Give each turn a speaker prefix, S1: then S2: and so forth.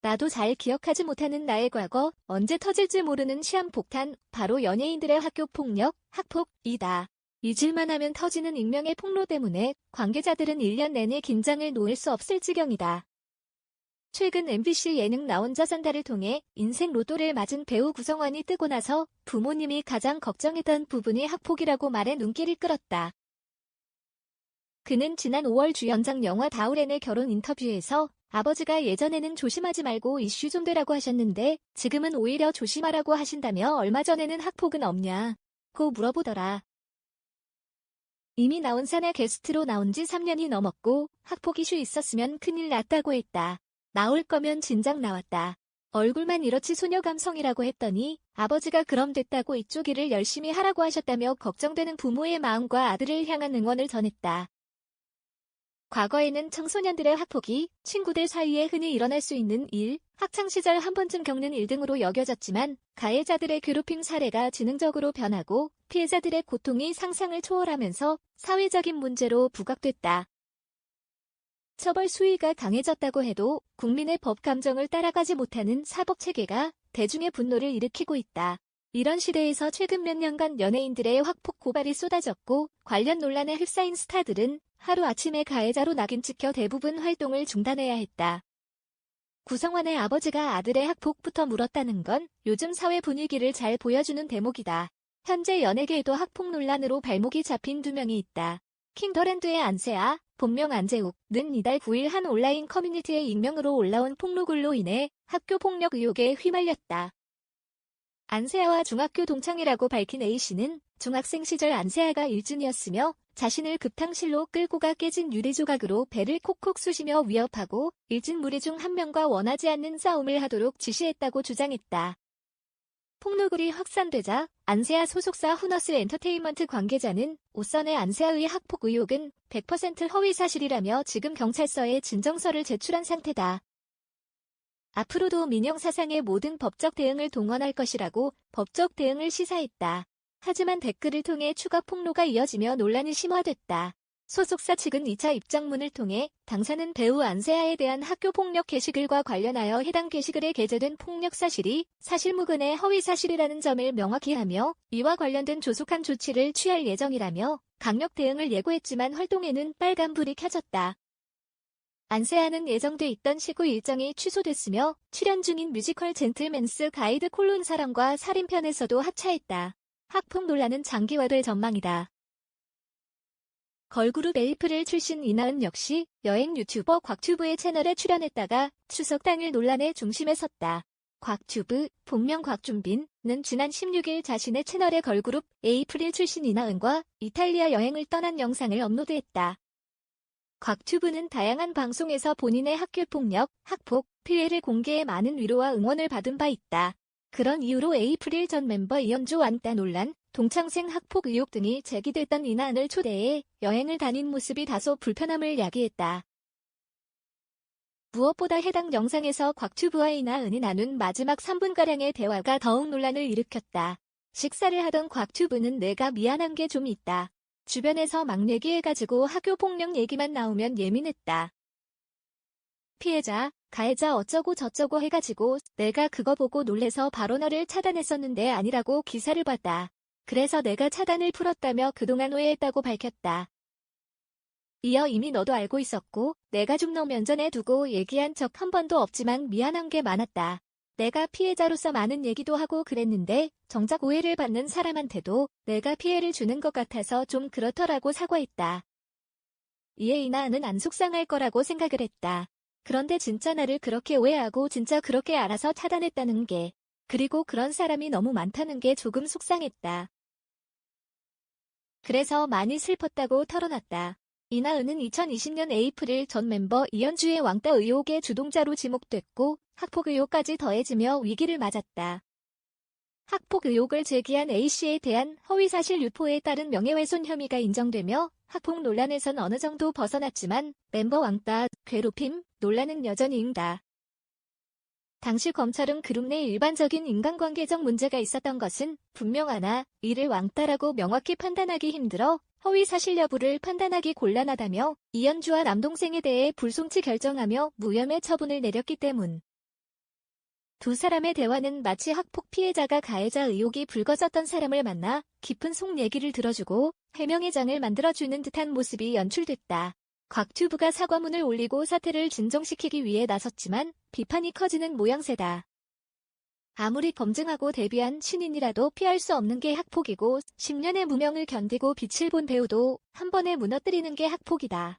S1: 나도 잘 기억하지 못하는 나의 과거, 언제 터질지 모르는 시한폭탄, 바로 연예인들의 학교 폭력, 학폭이다. 잊을만 하면 터지는 익명의 폭로 때문에 관계자들은 1년 내내 긴장을 놓을 수 없을 지경이다. 최근 MBC 예능 나 혼자 산다를 통해 인생 로또를 맞은 배우 구성원이 뜨고 나서 부모님이 가장 걱정했던 부분이 학폭이라고 말해 눈길을 끌었다. 그는 지난 5월 주연작 영화 다우렌의 결혼 인터뷰에서 아버지가 예전에는 조심하지 말고 이슈 좀 되라고 하셨는데 지금은 오히려 조심하라고 하신다며 얼마 전에는 학폭은 없냐고 물어보더라. 이미 나온 산에 게스트로 나온 지 3년이 넘었고 학폭 이슈 있었으면 큰일 났다고 했다. 나올 거면 진작 나왔다. 얼굴만 이렇지 소녀 감성이라고 했더니 아버지가 그럼 됐다고 이쪽 일을 열심히 하라고 하셨다며 걱정되는 부모의 마음과 아들을 향한 응원을 전했다. 과거에는 청소년들의 학폭이 친구들 사이에 흔히 일어날 수 있는 일, 학창시절 한 번쯤 겪는 일 등으로 여겨졌지만 가해자들의 괴롭힘 사례가 지능적으로 변하고 피해자들의 고통이 상상을 초월하면서 사회적인 문제로 부각됐다. 처벌 수위가 강해졌다고 해도 국민의 법 감정을 따라가지 못하는 사법체계가 대중의 분노를 일으키고 있다. 이런 시대에서 최근 몇 년간 연예인들의 학폭 고발이 쏟아졌고 관련 논란에 휩싸인 스타들은 하루아침에 가해자로 낙인 찍혀 대부분 활동을 중단해야 했다. 구성원의 아버지가 아들의 학폭부터 물었다는 건 요즘 사회 분위기를 잘 보여주는 대목이다. 현재 연예계에도 학폭 논란으로 발목이 잡힌 2명이 있다. 킹더랜드의 안세아, 본명 안재욱는 이달 9일 한 온라인 커뮤니티의 익명으로 올라온 폭로글로 인해 학교 폭력 의혹에 휘말렸다. 안세아와 중학교 동창이라고 밝힌 A씨는 중학생 시절 안세아가 일진이었으며 자신을 급탕실로 끌고 가 깨진 유리조각으로 배를 콕콕 쑤시며 위협하고 일진 무리 중 한 명과 원하지 않는 싸움을 하도록 지시했다고 주장했다. 폭로글이 확산되자 안세아 소속사 후너스 엔터테인먼트 관계자는 오선의 안세아의 학폭 의혹은 100% 허위 사실이라며 지금 경찰서에 진정서를 제출한 상태다. 앞으로도 민영사상의 모든 법적 대응을 동원할 것이라고 법적 대응을 시사했다. 하지만 댓글을 통해 추가 폭로가 이어지며 논란이 심화됐다. 소속사 측은 2차 입장문을 통해 당사는 배우 안세아에 대한 학교 폭력 게시글과 관련하여 해당 게시글에 게재된 폭력 사실이 사실무근의 허위 사실이라는 점을 명확히 하며 이와 관련된 조속한 조치를 취할 예정이라며 강력 대응을 예고했지만 활동에는 빨간불이 켜졌다. 안세아는 예정돼 있던 시구 일정이 취소됐으며 출연 중인 뮤지컬 젠틀맨스 가이드 콜론 사랑과 살인편에서도 하차했다. 학폭 논란은 장기화될 전망이다. 걸그룹 에이프릴 출신 이나은 역시 여행 유튜버 곽튜브의 채널에 출연했다가 추석 당일 논란의 중심에 섰다. 곽튜브, 본명 곽준빈은 지난 16일 자신의 채널에 걸그룹 에이프릴 출신 이나은과 이탈리아 여행을 떠난 영상을 업로드했다. 곽튜브는 다양한 방송에서 본인의 학교폭력, 학폭, 피해를 공개해 많은 위로와 응원을 받은 바 있다. 그런 이유로 에이프릴 전 멤버 이현주 왕따 논란, 동창생 학폭 의혹 등이 제기됐던 이나은을 초대해 여행을 다닌 모습이 다소 불편함을 야기했다. 무엇보다 해당 영상에서 곽튜브와 이나은이 나눈 마지막 3분가량의 대화가 더욱 논란을 일으켰다. 식사를 하던 곽튜브는 내가 미안한 게 좀 있다. 주변에서 막 얘기해가지고 학교 폭력 얘기만 나오면 예민했다. 피해자, 가해자 어쩌고 저쩌고 해가지고 내가 그거 보고 놀래서 바로 너를 차단했었는데 아니라고 기사를 봤다. 그래서 내가 차단을 풀었다며 그동안 오해했다고 밝혔다. 이어 이미 너도 알고 있었고 내가 좀 너 면전에 두고 얘기한 적 한 번도 없지만 미안한 게 많았다. 내가 피해자로서 많은 얘기도 하고 그랬는데 정작 오해를 받는 사람한테도 내가 피해를 주는 것 같아서 좀 그렇더라고 사과했다. 이에 이나은은 안 속상할 거라고 생각을 했다. 그런데 진짜 나를 그렇게 오해하고 진짜 그렇게 알아서 차단했다는 게, 그리고 그런 사람이 너무 많다는 게 조금 속상했다. 그래서 많이 슬펐다고 털어놨다. 이나은은 2020년 에이프릴 전 멤버 이현주의 왕따 의혹의 주동자로 지목됐고 학폭 의혹까지 더해지며 위기를 맞았다. 학폭 의혹을 제기한 A씨에 대한 허위사실 유포에 따른 명예훼손 혐의가 인정되며 학폭 논란에선 어느 정도 벗어났지만 멤버 왕따, 괴롭힘 논란은 여전히 인다. 당시 검찰은 그룹 내 일반적인 인간관계적 문제가 있었던 것은 분명하나 이를 왕따라고 명확히 판단하기 힘들어 허위 사실 여부를 판단하기 곤란하다며 이현주와 남동생에 대해 불송치 결정하며 무혐의 처분을 내렸기 때문. 두 사람의 대화는 마치 학폭 피해자가 가해자 의혹이 불거졌던 사람을 만나 깊은 속 얘기를 들어주고 해명의 장을 만들어주는 듯한 모습이 연출됐다. 곽튜브가 사과문을 올리고 사태를 진정시키기 위해 나섰지만 비판이 커지는 모양새다. 아무리 검증하고 데뷔한 신인이라도 피할 수 없는 게 학폭이고 10년의 무명을 견디고 빛을 본 배우도 한 번에 무너뜨리는 게 학폭이다.